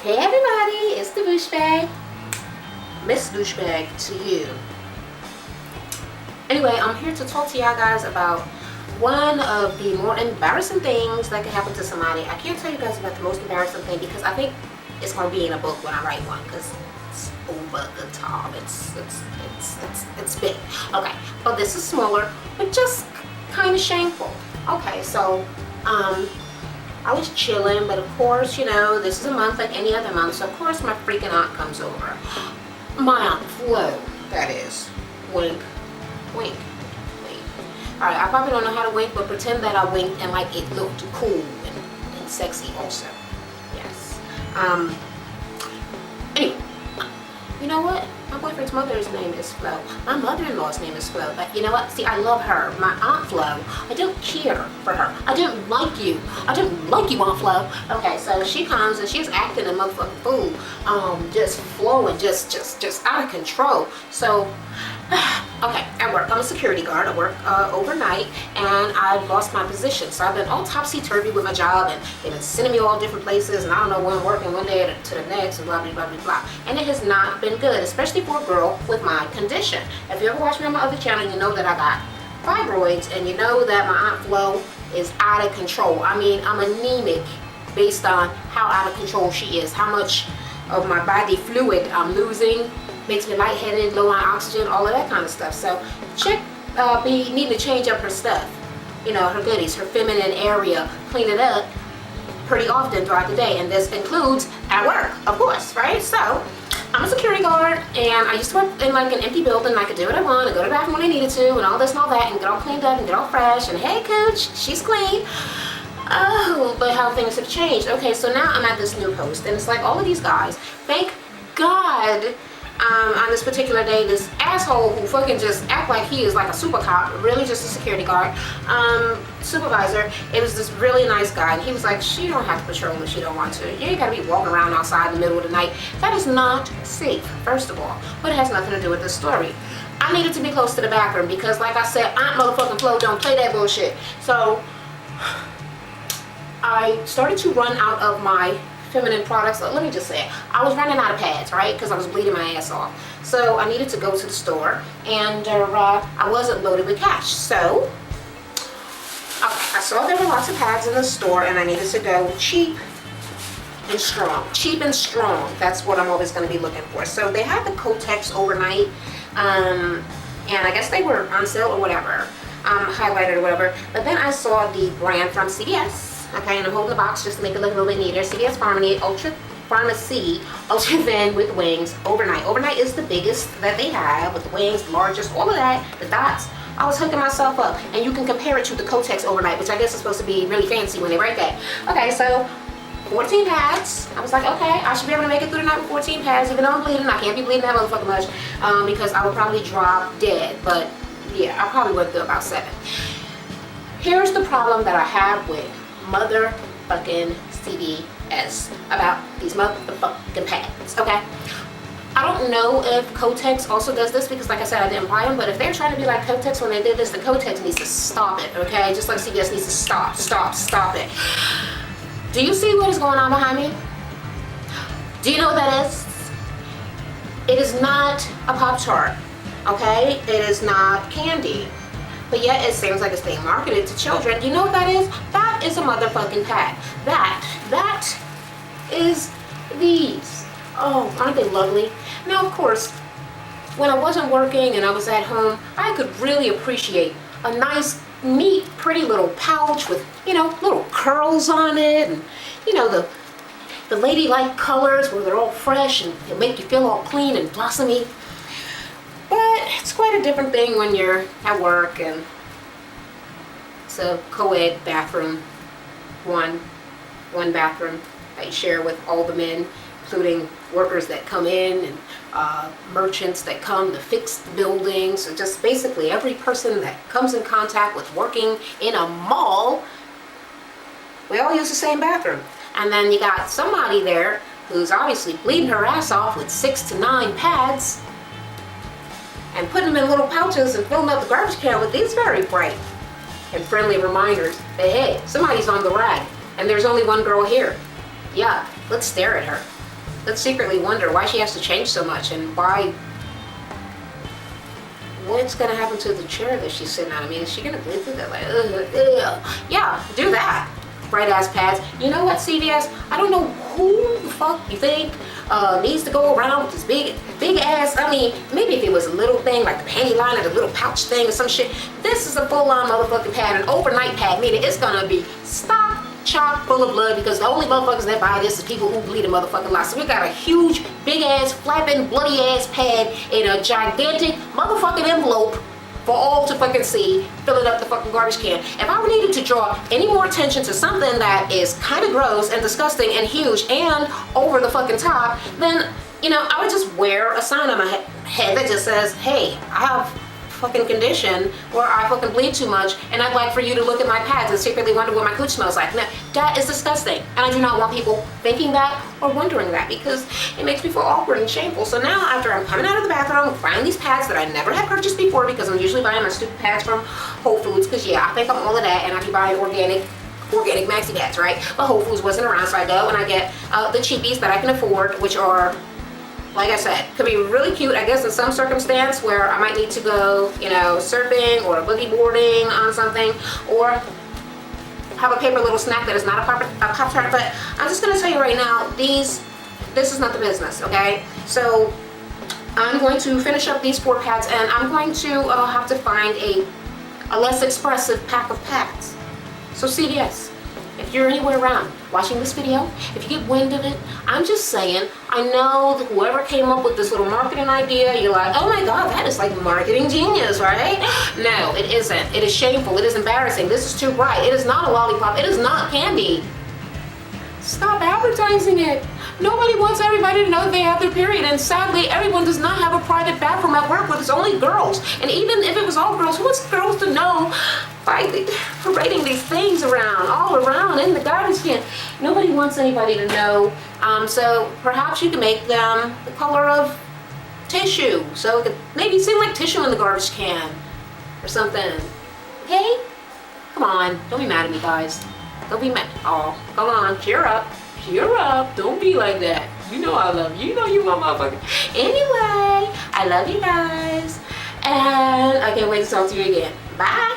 Hey everybody, it's the douchebag. Miss Douchebag to you. Anyway, I'm here to talk to y'all guys about one of the more embarrassing things that can happen to somebody. I can't tell you guys about the most embarrassing thing because I think it's going to be in a book when I write one because it's over the top. It's big. Okay, but this is smaller, but just kind of shameful. Okay, so I was chilling, but of course, you know, this is a month like any other month, so of course my freaking aunt comes over. My Aunt Flo, that is. Wink, wink, wink. Alright, I probably don't know how to wink, but pretend that I winked and like it looked cool and sexy also. Yes. Anyway, you know what? My boyfriend's mother's name is Flo. My mother-in-law's name is Flo. But you know what? See, I love her. My Aunt Flo. I don't care for her. I don't like you. I don't like you, Aunt Flo. Okay, so she comes and she's acting a motherfucking fool. Just flowing, just out of control. So, okay, at work, I'm a security guard. I work overnight, and I've lost my position. So I've been all topsy-turvy with my job, and they've been sending me all different places, and I don't know when I'm working one day to the next, and blah, blah, blah, blah, blah. And it has not been good, especially for a girl with my condition. If you ever watch me on my other channel, you know that I got fibroids, and you know that my Aunt Flo is out of control. I mean, I'm anemic based on how out of control she is, how much of my body fluid I'm losing, makes me lightheaded, low on oxygen, all of that kind of stuff. So chick be needing to change up her stuff, you know, her goodies, her feminine area, clean it up pretty often throughout the day, and this includes at work, of course, right? So I'm a security guard, and I used to work in like an empty building. I could do what I want and go to the bathroom when I needed to, and all this and all that, and get all cleaned up and get all fresh, and hey coach, she's clean. Oh, but how things have changed. Okay, so now I'm at this new post, and it's like all of these guys, thank God, on this particular day, this asshole who fucking just act like he is like a super cop, really just a security guard, supervisor, it was this really nice guy, and he was like, she don't have to patrol if she don't want to. You ain't gotta be walking around outside in the middle of the night. That is not safe, first of all, but it has nothing to do with this story. I needed to be close to the bathroom because, like I said, Aunt motherfucking Flo don't play that bullshit. So I started to run out of my feminine products. Let me just say it. I was running out of pads, right? Because I was bleeding my ass off. So I needed to go to the store, and I wasn't loaded with cash. So okay, I saw there were lots of pads in the store, and I needed to go cheap and strong. Cheap and strong. That's what I'm always going to be looking for. So they had the Kotex overnight, and I guess they were on sale or whatever, highlighted or whatever. But then I saw the brand from CVS. Okay, and I'm holding the box just to make it look a little bit neater. CVS Pharmacy, Ultra Thin with wings, overnight. Overnight is the biggest that they have, with the wings, the largest, all of that, the dots. I was hooking myself up, and you can compare it to the Kotex overnight, which I guess is supposed to be really fancy when they write that. Okay, so 14 pads. I was like, okay, I should be able to make it through the night with 14 pads, even though I'm bleeding. I can't be bleeding that motherfucking much, because I would probably drop dead. But yeah, I probably went through about 7. Here's the problem that I have with motherfucking CVS about these motherfucking pads, okay? I don't know if Kotex also does this because, like I said, I didn't buy them, but if they're trying to be like Kotex when they did this, the Kotex needs to stop it, okay? Just like CVS needs to stop it. Do you see what is going on behind me? Do you know what that is? It is not a Pop-Tart, okay? It is not candy. But yet it seems like it's being marketed to children. You know what that is? That is a motherfucking pad. That is these. Oh, aren't they lovely? Now, of course, when I wasn't working and I was at home, I could really appreciate a nice, neat, pretty little pouch with, you know, little curls on it, and, you know, the ladylike colors where they're all fresh and they make you feel all clean and blossomy. But it's quite a different thing when you're at work and it's a co-ed bathroom, one bathroom that you share with all the men, including workers that come in and merchants that come to fix the buildings. So just basically every person that comes in contact with working in a mall, we all use the same bathroom. And then you got somebody there who's obviously bleeding her ass off with 6 to 9 pads, and putting them in little pouches and filling up the garbage can with these very bright and friendly reminders that, hey, somebody's on the rag, and there's only one girl here. Yuck, let's stare at her. that secretly wonder why she has to change so much and why. What's gonna happen to the chair that she's sitting on? I mean, is she gonna bleed through that? Like, yeah, do that. Bright ass pads. You know what, CVS? I don't know who the fuck you think needs to go around with this big ass. I mean, maybe if it was a little thing like the panty line or the little pouch thing or some shit. This is a full-on motherfucking pad, an overnight pad, meaning it's gonna be stock chock full of blood, because the only motherfuckers that buy this is people who bleed a motherfucking lot. So we got a huge, big ass, flapping, bloody ass pad in a gigantic motherfucking envelope for all to fucking see, filling up the fucking garbage can. If I needed to draw any more attention to something that is kind of gross and disgusting and huge and over the fucking top, then, you know, I would just wear a sign on my head that just says, hey, I have fucking condition where I fucking bleed too much, and I'd like for you to look at my pads and secretly wonder what my cooch smells like. Now, that is disgusting, and I do not want people thinking that or wondering that, because it makes me feel awkward and shameful. So now, after I'm coming out of the bathroom, buying these pads that I never had purchased before, because I'm usually buying my stupid pads from Whole Foods, because yeah, I think I'm all of that, and I be buying organic maxi pads, right? But Whole Foods wasn't around, so I go and I get the cheapies that I can afford, which are, like I said, could be really cute, I guess, in some circumstance where I might need to go, you know, surfing or boogie boarding on something, or have a paper little snack that is not a Pop-Tart. But I'm just gonna tell you right now, this is not the business, okay? So I'm going to finish up these 4 pads, and I'm going to have to find a less expressive pack of pads. So CVS, if you're anywhere around watching this video, if you get wind of it, I'm just saying, I know that whoever came up with this little marketing idea, you're like, oh my God, that is like marketing genius, right? No, it isn't. It is shameful. It is embarrassing. This is too bright. It is not a lollipop. It is not candy. Stop advertising it. Nobody wants everybody to know they have their period, and sadly, everyone does not have a private bathroom at work where it's only girls. And even if it was all girls, who wants girls to know by parading these things around, all around in the garbage can? Nobody wants anybody to know. So perhaps you can make them the color of tissue, so it could maybe seem like tissue in the garbage can or something. Okay? Come on, don't be mad at me, guys. Don't be mad. Oh, come on, cheer up. Cheer up. Don't be like that. You know I love you. You know you my motherfucker. Anyway, I love you guys. And I can't wait to talk to you again. Bye.